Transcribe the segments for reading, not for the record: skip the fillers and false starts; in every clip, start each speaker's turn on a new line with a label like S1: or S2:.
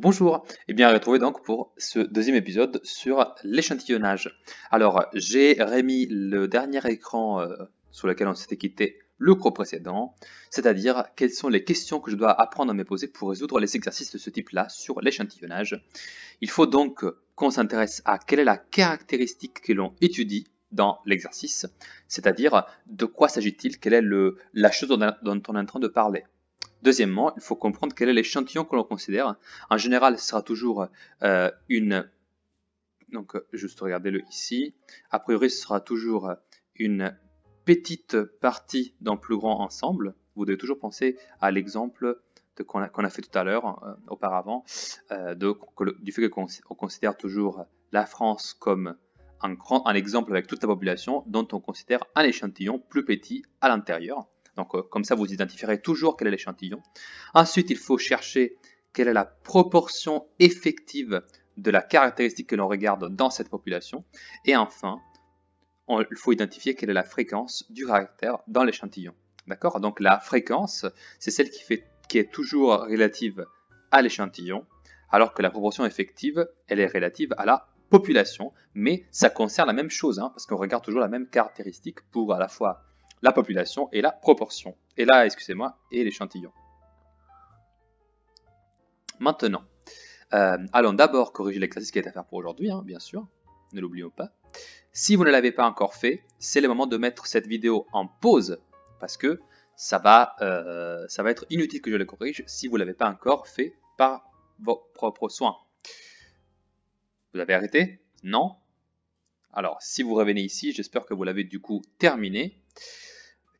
S1: Bonjour, et bien retrouvé donc pour ce deuxième épisode sur l'échantillonnage. Alors, j'ai remis le dernier écran sur lequel on s'était quitté le cours précédent, c'est-à-dire quelles sont les questions que je dois apprendre à me poser pour résoudre les exercices de ce type-là sur l'échantillonnage. Il faut donc qu'on s'intéresse à quelle est la caractéristique que l'on étudie dans l'exercice, c'est-à-dire de quoi s'agit-il, quelle est la chose dont on est en train de parler. Deuxièmement, il faut comprendre quel est l'échantillon que l'on considère. En général, ce sera toujours donc juste regardez-le ici. A priori, ce sera toujours une petite partie d'un plus grand ensemble. Vous devez toujours penser à l'exemple qu'on a fait tout à l'heure, auparavant, du fait qu'on considère toujours la France comme un exemple avec toute la population, dont on considère un échantillon plus petit à l'intérieur. Donc, comme ça, vous identifierez toujours quel est l'échantillon. Ensuite, il faut chercher quelle est la proportion effective de la caractéristique que l'on regarde dans cette population. Et enfin, il faut identifier quelle est la fréquence du caractère dans l'échantillon. D'accord? Donc, la fréquence, c'est celle qui est toujours relative à l'échantillon, alors que la proportion effective, elle est relative à la population, mais ça concerne la même chose, parce qu'on regarde toujours la même caractéristique pour à la fois la population et la proportion. Et là, excusez-moi, et l'échantillon. Maintenant, allons d'abord corriger l'exercice qui est à faire pour aujourd'hui, bien sûr, ne l'oublions pas. Si vous ne l'avez pas encore fait, c'est le moment de mettre cette vidéo en pause, parce que ça va être inutile que je le corrige si vous ne l'avez pas encore fait par vos propres soins. Vous avez arrêté? Non? Alors, si vous revenez ici, j'espère que vous l'avez du coup terminé.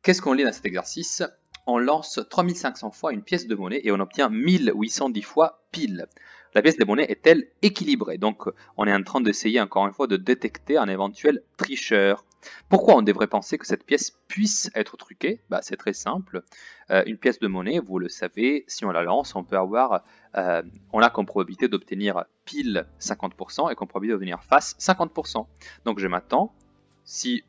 S1: Qu'est-ce qu'on lit dans cet exercice? On lance 3500 fois une pièce de monnaie et on obtient 1810 fois pile. La pièce de monnaie est-elle équilibrée? Donc, on est en train d'essayer encore une fois de détecter un éventuel tricheur. Pourquoi on devrait penser que cette pièce puisse être truquée? C'est très simple. Une pièce de monnaie, vous le savez, si on la lance, on peut avoir, on a comme probabilité d'obtenir pile 50% et comme probabilité d'obtenir face 50%. Donc, je m'attends, si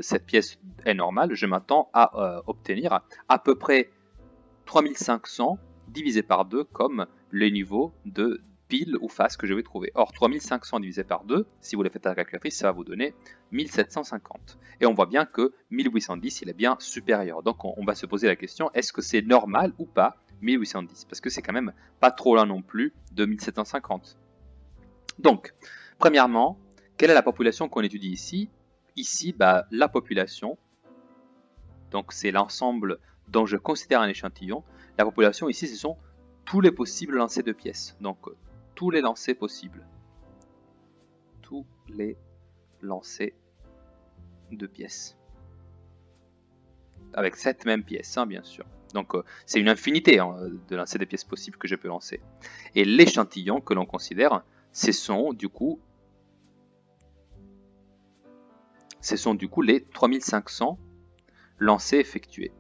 S1: cette pièce est normale, je m'attends à obtenir à peu près 3500 divisé par 2 comme le niveau de pile ou face que je vais trouver. Or, 3500 divisé par 2, si vous le faites à la calculatrice, ça va vous donner 1750. Et on voit bien que 1810, il est bien supérieur. Donc, on va se poser la question, est-ce que c'est normal ou pas 1810? Parce que c'est quand même pas trop loin non plus de 1750. Donc, premièrement, quelle est la population qu'on étudie ici? Ici, la population, donc c'est l'ensemble dont je considère un échantillon. La population ici, ce sont tous les possibles lancers de pièces. Donc, tous les lancers possibles. Tous les lancers de pièces. Avec cette même pièce, bien sûr. Donc, c'est une infinité de lancers de pièces possibles que je peux lancer. Et l'échantillon que l'on considère, ce sont du coup les 3500 lancers effectués.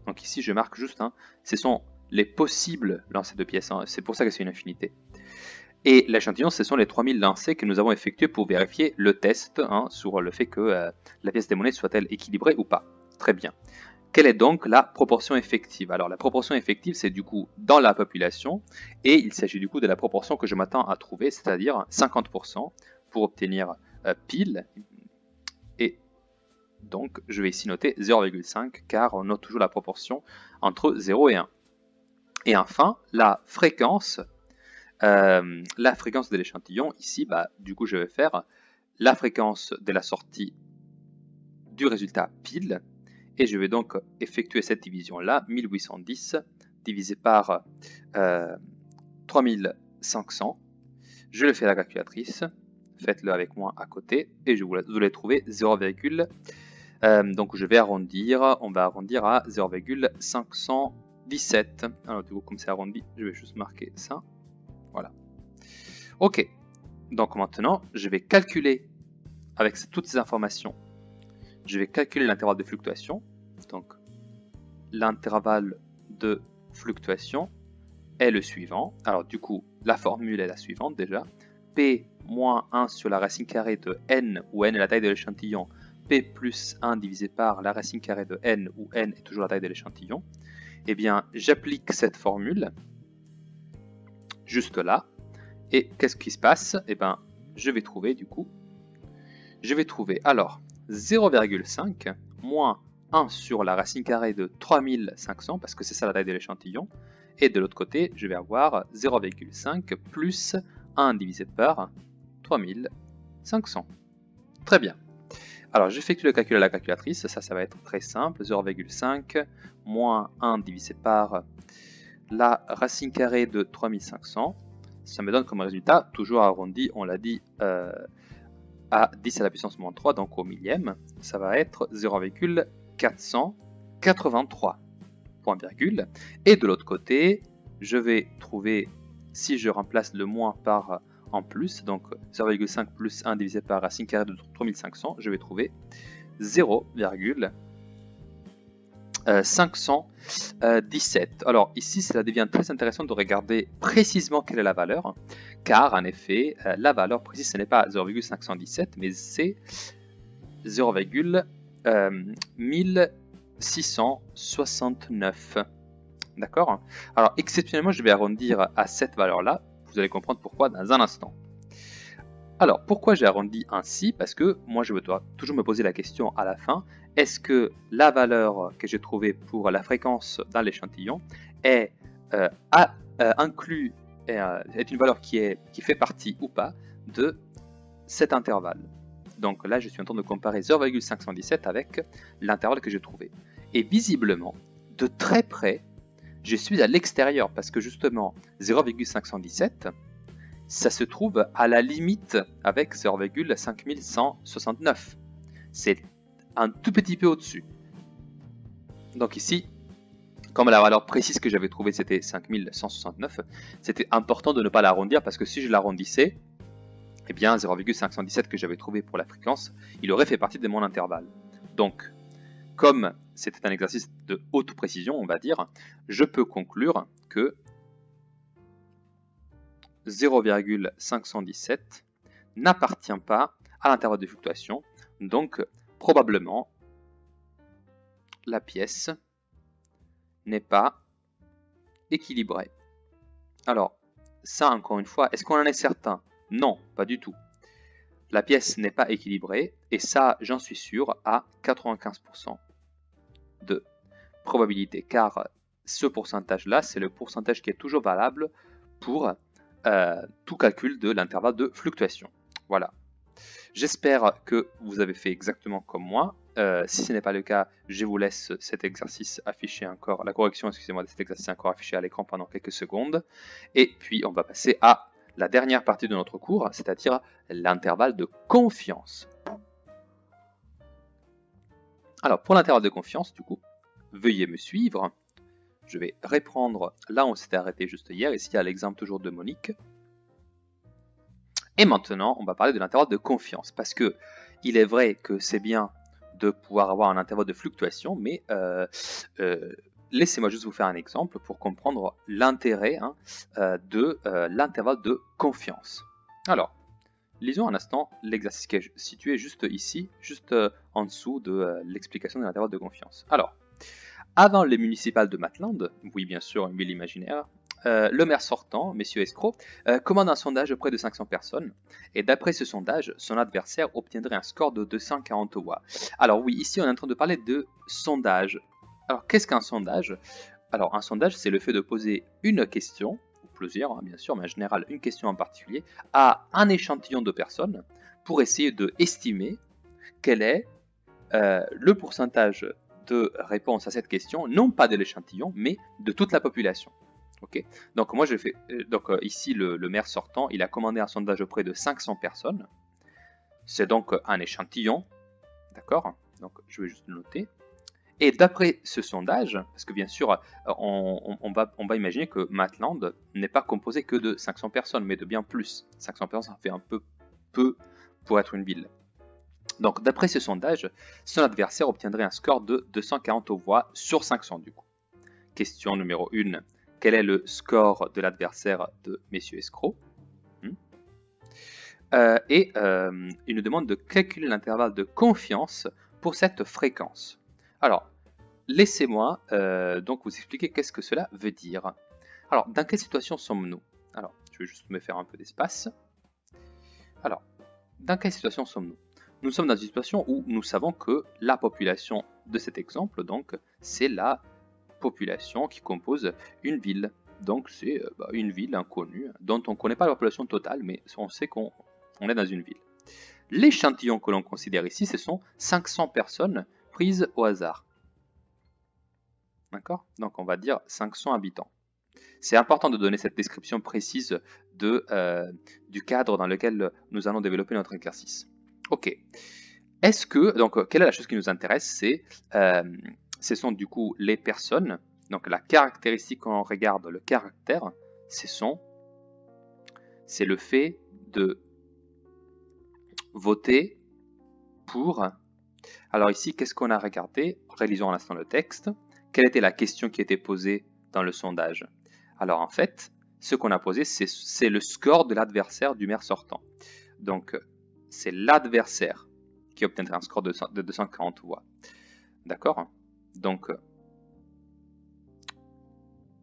S1: Donc ici, je marque juste, ce sont les possibles lancers de pièces. C'est pour ça que c'est une infinité. Et l'échantillon, ce sont les 3000 lancers que nous avons effectués pour vérifier le test sur le fait que la pièce des monnaies soit-elle équilibrée ou pas. Très bien. Quelle est donc la proportion effective? Alors la proportion effective, c'est du coup dans la population, et il s'agit du coup de la proportion que je m'attends à trouver, c'est-à-dire 50% pour obtenir pile. Et donc je vais ici noter 0,5 car on note toujours la proportion entre 0 et 1. Et enfin, la fréquence de l'échantillon, ici, du coup je vais faire la fréquence de la sortie du résultat pile, et je vais donc effectuer cette division-là, 1810 divisé par 3500. Je le fais à la calculatrice, faites-le avec moi à côté, et vous allez trouver 0, donc je vais arrondir, on va arrondir à 0,517. Alors du coup, comme c'est arrondi, je vais juste marquer ça. Voilà. Ok. Donc maintenant, je vais calculer, avec toutes ces informations, je vais calculer l'intervalle de fluctuation. Donc, l'intervalle de fluctuation est le suivant. Alors du coup, la formule est la suivante déjà. P moins 1 sur la racine carrée de n, où n est la taille de l'échantillon, P plus 1 divisé par la racine carrée de n, où n est toujours la taille de l'échantillon. eh bien, j'applique cette formule juste là. Et qu'est-ce qui se passe? Eh bien, je vais trouver du coup, alors 0,5 moins 1 sur la racine carrée de 3500, parce que c'est ça la taille de l'échantillon. Et de l'autre côté, je vais avoir 0,5 plus 1 divisé par 3500. Très bien. Alors, j'effectue le calcul à la calculatrice. Ça va être très simple. 0,5 moins 1 divisé par la racine carrée de 3500. Ça me donne comme résultat, toujours arrondi, on l'a dit, à 10 à la puissance moins 3, donc au millième. Ça va être 0,483. Point virgule. Et de l'autre côté, je vais trouver, si je remplace le moins par en plus, donc 0,5 plus 1 divisé par racine carrée de 3500, je vais trouver 0,517. Alors ici, cela devient très intéressant de regarder précisément quelle est la valeur, car en effet, la valeur précise, ce n'est pas 0,517, mais c'est 0,1669. D'accord? Alors, exceptionnellement, je vais arrondir à cette valeur-là. Vous allez comprendre pourquoi dans un instant. Alors, pourquoi j'ai arrondi ainsi? Parce que moi, je dois toujours me poser la question à la fin. Est-ce que la valeur que j'ai trouvée pour la fréquence dans l'échantillon est inclus, est une valeur qui fait partie ou pas de cet intervalle? Donc là, je suis en train de comparer 0,517 avec l'intervalle que j'ai trouvé. Et visiblement, de très près, je suis à l'extérieur parce que justement 0,517, ça se trouve à la limite avec 0,5169. C'est un tout petit peu au-dessus. Donc ici, comme la valeur précise que j'avais trouvée c'était 5169, c'était important de ne pas l'arrondir parce que si je l'arrondissais, eh bien 0,517 que j'avais trouvé pour la fréquence, il aurait fait partie de mon intervalle. Donc, comme c'était un exercice de haute précision, on va dire, je peux conclure que 0,517 n'appartient pas à l'intervalle de fluctuation, donc probablement la pièce n'est pas équilibrée. Alors, ça encore une fois, est-ce qu'on en est certain? Non, pas du tout. La pièce n'est pas équilibrée, et ça, j'en suis sûr, à 95% de probabilité, car ce pourcentage-là, c'est le pourcentage qui est toujours valable pour tout calcul de l'intervalle de fluctuation. Voilà. J'espère que vous avez fait exactement comme moi. Si ce n'est pas le cas, je vous laisse cet exercice affiché encore, la correction, excusez-moi, de cet exercice encore affiché à l'écran pendant quelques secondes. Et puis, on va passer à la dernière partie de notre cours, c'est-à-dire l'intervalle de confiance. Alors, pour l'intervalle de confiance, du coup, veuillez me suivre. Je vais reprendre là où on s'était arrêté juste hier, ici à l'exemple toujours de Monique. Et maintenant, on va parler de l'intervalle de confiance, parce que il est vrai que c'est bien de pouvoir avoir un intervalle de fluctuation, mais laissez-moi juste vous faire un exemple pour comprendre l'intérêt de l'intervalle de confiance. Alors, lisons un instant l'exercice qui est situé juste ici, juste en dessous de l'explication de l'intervalle de confiance. Alors, avant les municipales de Maitland, oui bien sûr une ville imaginaire, le maire sortant, M. Escroc, commande un sondage auprès de 500 personnes, et d'après ce sondage, son adversaire obtiendrait un score de 240 watts. Alors oui, ici on est en train de parler de sondage. Alors qu'est-ce qu'un sondage? Alors un sondage, c'est le fait de poser une question, ou plusieurs bien sûr, mais en général une question en particulier, à un échantillon de personnes, pour essayer de estimer quel est le pourcentage de réponse à cette question, non pas de l'échantillon, mais de toute la population. Okay. Donc moi je fais, ici le maire sortant, il a commandé un sondage auprès de 500 personnes. C'est donc un échantillon, d'accord? Donc je vais juste le noter. Et d'après ce sondage, parce que bien sûr on va imaginer que Maitland n'est pas composé que de 500 personnes, mais de bien plus. 500 personnes, ça fait un peu pour être une ville. Donc d'après ce sondage, son adversaire obtiendrait un score de 240 voix sur 500 du coup. Question numéro 1. Quel est le score de l'adversaire de M. Escroc? Il nous demande de calculer l'intervalle de confiance pour cette fréquence. Alors, laissez-moi donc vous expliquer qu'est-ce que cela veut dire. Alors, dans quelle situation sommes-nous? Alors, je vais juste me faire un peu d'espace. Alors, dans quelle situation sommes-nous? Nous sommes dans une situation où nous savons que la population de cet exemple, donc, c'est la population qui compose une ville. Donc, c'est une ville inconnue, dont on ne connaît pas la population totale, mais on sait qu'on est dans une ville. L'échantillon que l'on considère ici, ce sont 500 personnes prises au hasard. D'accord? Donc, on va dire 500 habitants. C'est important de donner cette description précise du cadre dans lequel nous allons développer notre exercice. Ok. Est-ce que, donc, quelle est la chose qui nous intéresse? Ce sont du coup les personnes. Donc, la caractéristique quand on regarde le caractère, c'est le fait de voter pour. Alors ici, qu'est-ce qu'on a regardé? Réalisons un instant le texte. Quelle était la question qui était posée dans le sondage? Alors en fait, ce qu'on a posé, c'est le score de l'adversaire du maire sortant. Donc, c'est l'adversaire qui obtiendra un score de 240 voix. D'accord? Donc,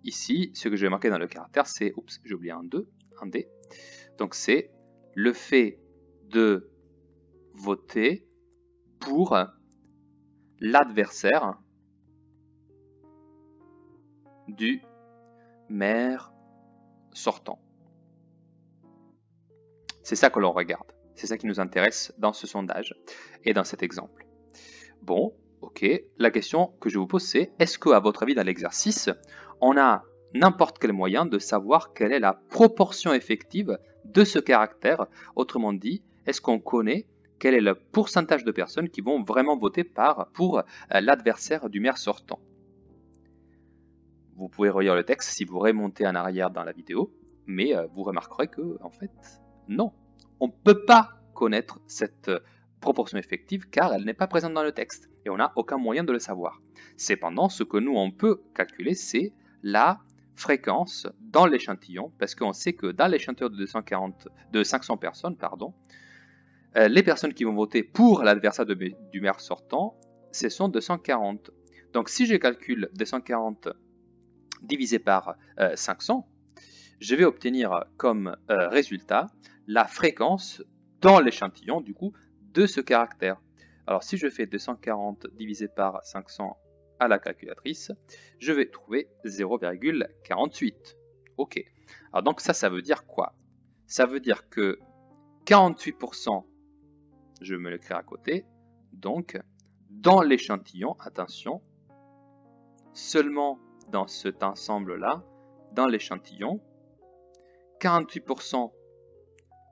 S1: ici, ce que je vais marquer dans le caractère, c'est... Oups, j'ai oublié un D. Donc, c'est le fait de voter pour l'adversaire du maire sortant. C'est ça que l'on regarde. C'est ça qui nous intéresse dans ce sondage et dans cet exemple. Bon, ok. La question que je vous pose, c'est est-ce qu'à votre avis, dans l'exercice, on a n'importe quel moyen de savoir quelle est la proportion effective de ce caractère? Autrement dit, est-ce qu'on connaît quel est le pourcentage de personnes qui vont vraiment voter pour l'adversaire du maire sortant? Vous pouvez relire le texte si vous remontez en arrière dans la vidéo, mais vous remarquerez que, en fait, non. On ne peut pas connaître cette proportion effective car elle n'est pas présente dans le texte et on n'a aucun moyen de le savoir. Cependant, ce que nous, on peut calculer, c'est la fréquence dans l'échantillon, parce qu'on sait que dans l'échantillon de 500 personnes, les personnes qui vont voter pour l'adversaire du maire sortant, ce sont 240. Donc si je calcule 240 divisé par 500, je vais obtenir comme résultat la fréquence dans l'échantillon du coup de ce caractère. Alors si je fais 240 divisé par 500 à la calculatrice, je vais trouver 0,48. Ok. Alors donc ça veut dire quoi? Ça veut dire que 48%, je me l'écris à côté, donc dans l'échantillon, attention, seulement dans cet ensemble-là, dans l'échantillon, 48%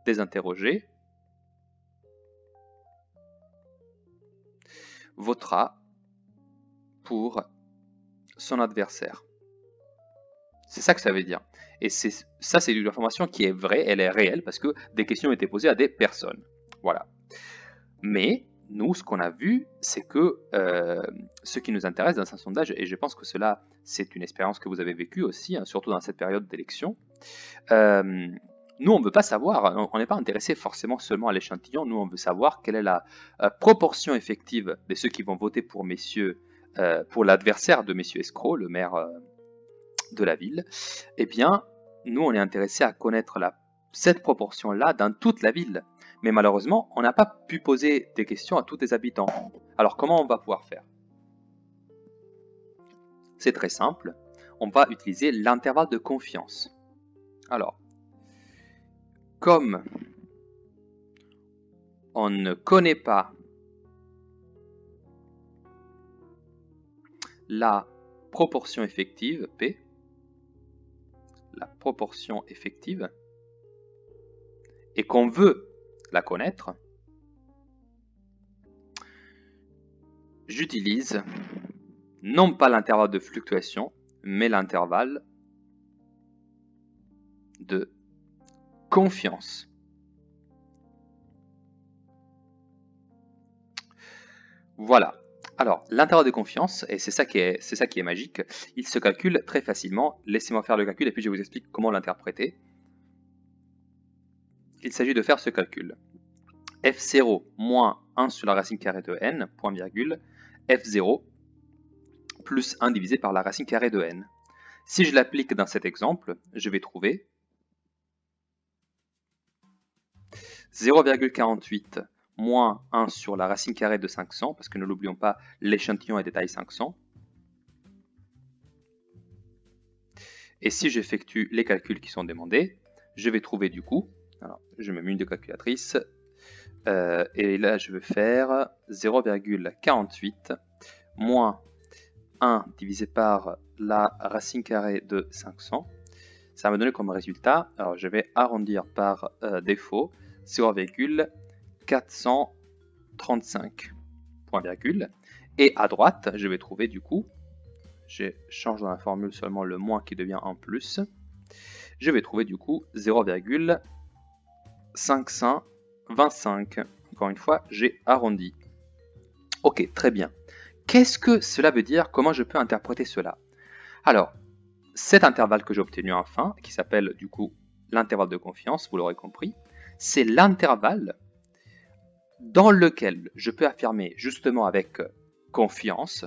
S1: des interrogés votera pour son adversaire. C'est ça que ça veut dire. Et ça, c'est une information qui est vraie, elle est réelle, parce que des questions étaient posées à des personnes. Voilà. Mais nous, ce qu'on a vu, c'est que ce qui nous intéresse dans un sondage, et je pense que cela, c'est une expérience que vous avez vécue aussi, hein, surtout dans cette période d'élection, nous, on ne veut pas savoir, on n'est pas intéressé forcément seulement à l'échantillon, nous, on veut savoir quelle est la proportion effective de ceux qui vont voter pour pour l'adversaire de messieurs escrocs, le maire de la ville. Eh bien, nous, on est intéressé à connaître cette proportion-là dans toute la ville. Mais malheureusement, on n'a pas pu poser des questions à tous les habitants. Alors, comment on va pouvoir faire? C'est très simple. On va utiliser l'intervalle de confiance. Alors, comme on ne connaît pas la proportion effective, P, la proportion effective, et qu'on veut la connaître, j'utilise non pas l'intervalle de fluctuation, mais l'intervalle de confiance. Voilà. Alors, l'intervalle de confiance, et c'est ça qui est magique, il se calcule très facilement. Laissez-moi faire le calcul et puis je vous explique comment l'interpréter. Il s'agit de faire ce calcul. F0 moins 1 sur la racine carrée de n, point virgule, F0 plus 1 divisé par la racine carrée de n. Si je l'applique dans cet exemple, je vais trouver 0,48 moins 1 sur la racine carrée de 500, parce que ne l'oublions pas, l'échantillon est de taille 500. Et si j'effectue les calculs qui sont demandés, je vais trouver du coup, alors je me mets une de calculatrice, et là je vais faire 0,48 moins 1 divisé par la racine carrée de 500. Ça va me donner comme résultat, alors je vais arrondir par défaut, 0,435, point virgule. Et à droite, je vais trouver du coup, je change dans la formule seulement le moins qui devient un plus, je vais trouver du coup 0,525. Encore une fois, j'ai arrondi. Ok, très bien. Qu'est-ce que cela veut dire? Comment je peux interpréter cela? Alors, cet intervalle que j'ai obtenu enfin, qui s'appelle du coup l'intervalle de confiance, vous l'aurez compris, c'est l'intervalle dans lequel je peux affirmer justement avec confiance,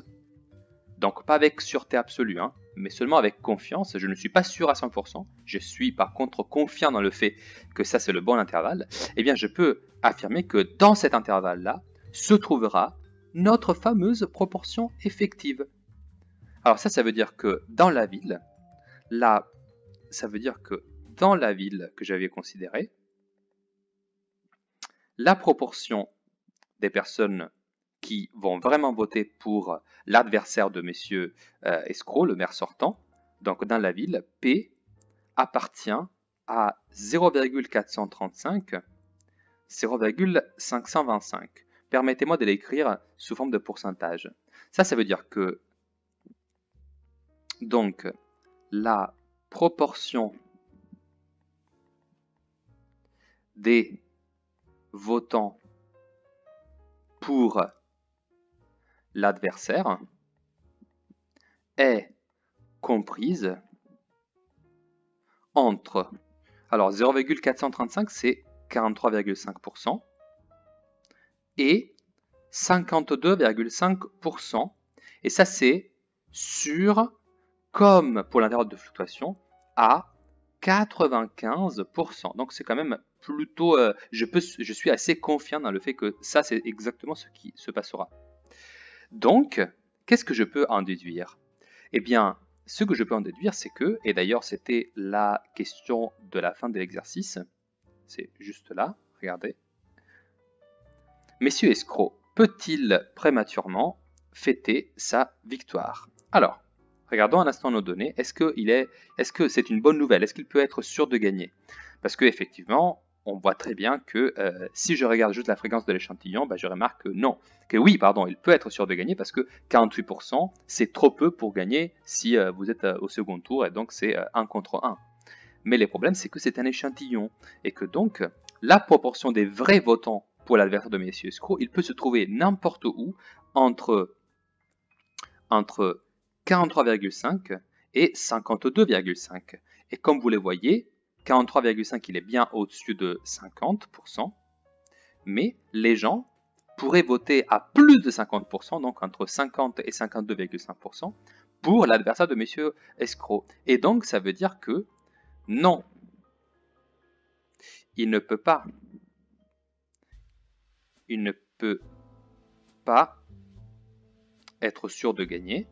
S1: donc pas avec sûreté absolue, hein, mais seulement avec confiance. Je ne suis pas sûr à 100%, je suis par contre confiant dans le fait que ça c'est le bon intervalle. Eh bien je peux affirmer que dans cet intervalle-là se trouvera notre fameuse proportion effective. Alors ça veut dire que dans la ville, que j'avais considérée, la proportion des personnes qui vont vraiment voter pour l'adversaire de messieurs escrocs, le maire sortant, donc dans la ville, P appartient à 0,435, 0,525. Permettez-moi de l'écrire sous forme de pourcentage. Ça veut dire que donc la proportion des votants pour l'adversaire est comprise entre, alors 0,435 c'est 43,5% et 52,5%, et ça c'est sur, comme pour l'intervalle de fluctuation, à 95%. Donc c'est quand même plutôt, je suis assez confiant dans le fait que ça c'est exactement ce qui se passera. Donc, qu'est-ce que je peux en déduire? Eh bien, ce que je peux en déduire, c'est que, et d'ailleurs c'était la question de la fin de l'exercice, c'est juste là, regardez. Monsieur escroc peut-il prématurément fêter sa victoire? Alors, regardons un instant nos données. Est-ce que c'est une bonne nouvelle? Est-ce qu'il peut être sûr de gagner? Parce qu'effectivement, on voit très bien que si je regarde juste la fréquence de l'échantillon, je remarque que non. Que oui, pardon, il peut être sûr de gagner parce que 48%, c'est trop peu pour gagner si vous êtes au second tour, et donc c'est 1 contre 1. Mais le problème, c'est que c'est un échantillon et que donc la proportion des vrais votants pour l'adversaire de messieurs escrocs, il peut se trouver n'importe où entre 43,5 et 52,5. Et comme vous le voyez, 43,5 il est bien au-dessus de 50%, mais les gens pourraient voter à plus de 50%, donc entre 50 et 52,5%, pour l'adversaire de messieurs escrocs. Et donc ça veut dire que non, il ne peut pas être sûr de gagner,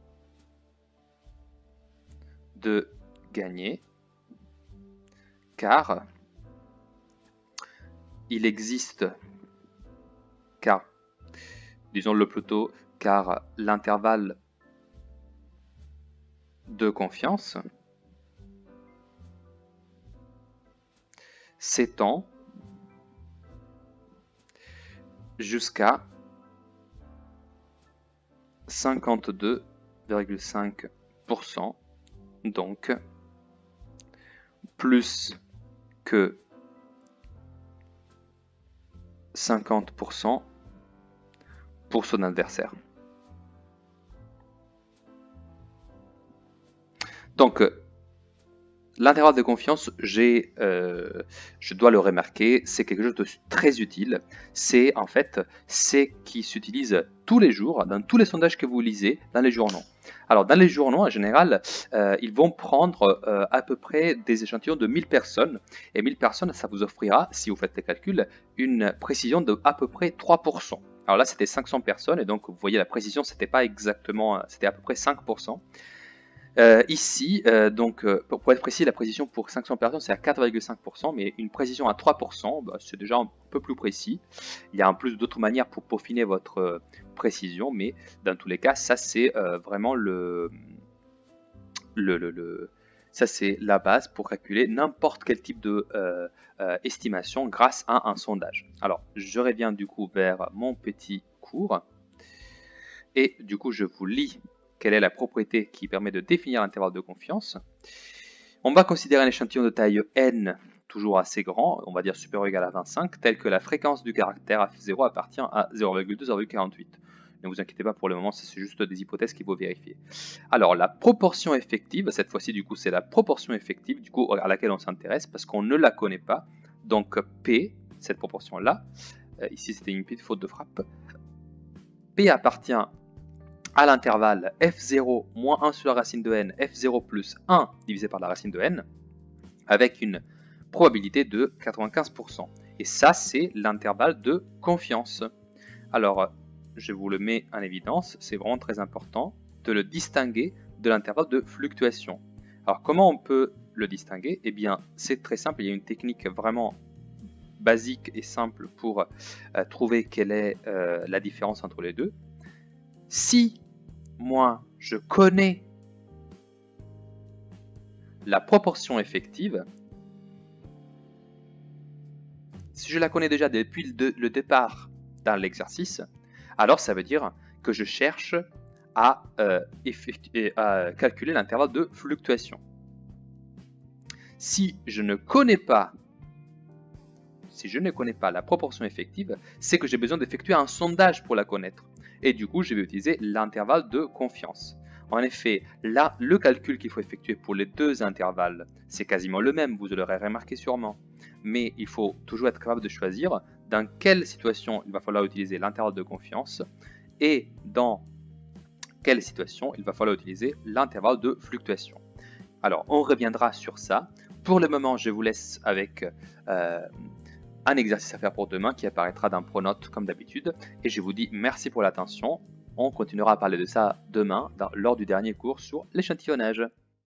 S1: car il existe, disons-le plutôt, car l'intervalle de confiance s'étend jusqu'à 52,5%, donc plus que 50% pour son adversaire. Donc, L'intervalle de confiance, je dois le remarquer, c'est quelque chose de très utile. C'est en fait, c'est qui s'utilise tous les jours, dans tous les sondages que vous lisez, dans les journaux. Alors, dans les journaux, en général, ils vont prendre à peu près des échantillons de 1000 personnes. Et 1000 personnes, ça vous offrira, si vous faites les calculs, une précision de à peu près 3%. Alors là, c'était 500 personnes, et donc vous voyez la précision, c'était pas exactement, c'était à peu près 5%. Ici, pour être précis, la précision pour 500 personnes, c'est à 4,5%, mais une précision à 3%, bah, c'est déjà un peu plus précis. Il y a en plus d'autres manières pour peaufiner votre précision, mais dans tous les cas, ça c'est vraiment ça c'est la base pour calculer n'importe quel type de estimation grâce à un sondage. Alors, je reviens du coup vers mon petit cours, et du coup, je vous lis quelle est la propriété qui permet de définir l'intervalle de confiance. On va considérer un échantillon de taille n, toujours assez grand, on va dire supérieur ou égal à 25, tel que la fréquence du caractère f0 appartient à 0,2-0,48. Ne vous inquiétez pas pour le moment, c'est juste des hypothèses qu'il faut vérifier. Alors la proportion effective, cette fois-ci du coup c'est la proportion effective du coup à laquelle on s'intéresse parce qu'on ne la connaît pas. Donc P, cette proportion-là, ici c'était une petite faute de frappe, P appartient à l'intervalle f0 moins 1 sur la racine de n, f0 plus 1 divisé par la racine de n, avec une probabilité de 95%. Et ça, c'est l'intervalle de confiance. Alors, je vous le mets en évidence, c'est vraiment très important de le distinguer de l'intervalle de fluctuation. Alors, comment on peut le distinguer? Eh bien, c'est très simple, il y a une technique vraiment basique et simple pour trouver quelle est la différence entre les deux. Si moi, je connais la proportion effective, si je la connais déjà depuis le départ dans l'exercice, alors ça veut dire que je cherche à calculer l'intervalle de fluctuation. Si je ne connais pas la proportion effective, c'est que j'ai besoin d'effectuer un sondage pour la connaître. Et du coup, je vais utiliser l'intervalle de confiance. En effet, là, le calcul qu'il faut effectuer pour les deux intervalles, c'est quasiment le même, vous l'aurez remarqué sûrement. Mais il faut toujours être capable de choisir dans quelle situation il va falloir utiliser l'intervalle de confiance et dans quelle situation il va falloir utiliser l'intervalle de fluctuation. Alors, on reviendra sur ça. Pour le moment, je vous laisse avec un exercice à faire pour demain qui apparaîtra dans Pronote comme d'habitude. Et je vous dis merci pour l'attention. On continuera à parler de ça demain lors du dernier cours sur l'échantillonnage.